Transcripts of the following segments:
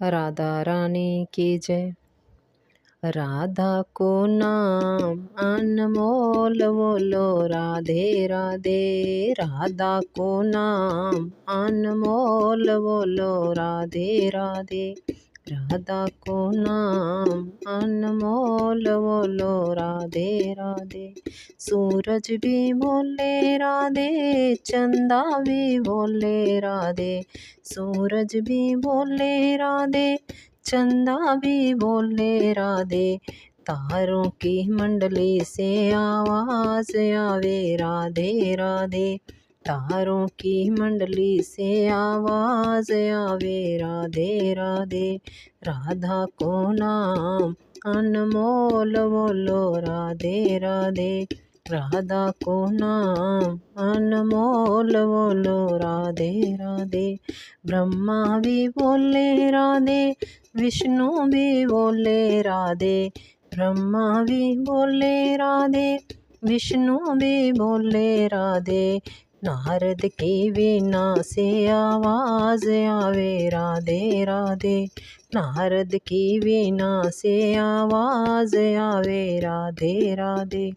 राधा रानी की जय। राधा को नाम अनमोल बोलो राधे राधे। राधा को नाम अनमोल बोलो राधे राधे। राधा को नाम अनमोल बोलो राधे राधे। सूरज भी बोले राधे, चंदा भी बोले राधे। सूरज भी बोले राधे, चंदा भी बोले राधे। तारों की मंडली से आवाज आवे राधे राधे। तारों की मंडली से आवाज आवे राधे राधे। राधा को नाम अनमोल बोलो राधे राधे। राधा को नाम अनमोल बोलो राधे राधे। ब्रह्मा भी बोले राधे, विष्णु भी बोले राधे। ब्रह्मा भी बोले राधे, विष्णु भी बोले राधे। नारद की वीणा से आवाज आवे राधे राधे। नारद की वीणा से आवाज आवे राधे राधे।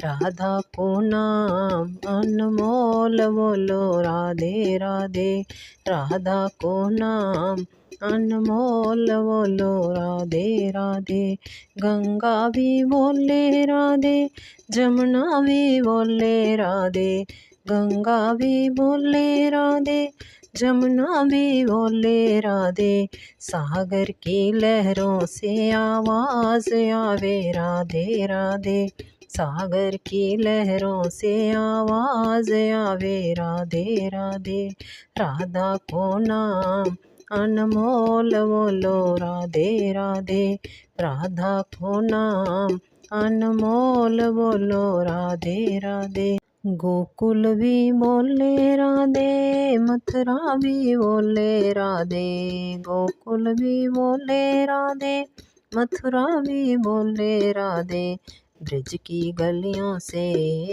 राधा को नाम अनमोल बोलो राधे राधे। राधा को नाम अनमोल बोलो राधे राधे। गंगा भी बोले राधे, जमुना भी बोले राधे। गंगा भी बोले राधे, जमुना भी बोले राधे। सागर की लहरों से आवाज आवे राधे राधे। सागर की लहरों से आवाज आवे राधे राधे। राधा को नाम अनमोल बोलो राधे राधे। राधा को नाम अनमोल बोलो राधे राधे। गोकुल भी बोले राधे, मथुरा भी बोले राधे। गोकुल भी बोले राधे, मथुरा भी बोले राधे। ब्रज की गलियों से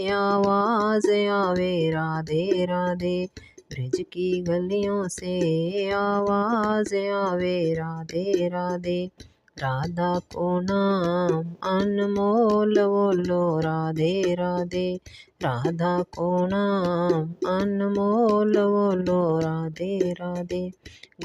आवाज आवे राधे राधे। ब्रज की गलियों से आवाज आवे राधे राधे। राधा को नाम अनमोल बोलो राधे राधे। राधा को नाम अनमोल बोलो राधे राधे।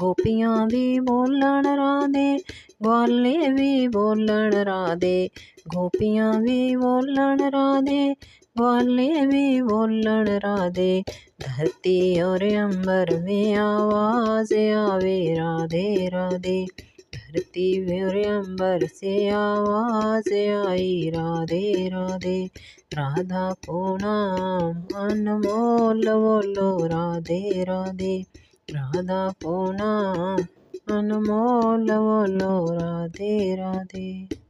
गोपियाँ भी बोलन राधे, ग्वाले भी बोलन राधे। गोपियाँ भी बोलन राधे, ग्वाले भी बोलन राधे। धरती और अंबर में आवाज आवे राधे राधे। धरती और अंबर से आवाज आई राधे राधे। राधा को नाम अनमोल बोलो राधे राधे। राधा को नाम अनमोल बोलो राधे राधे।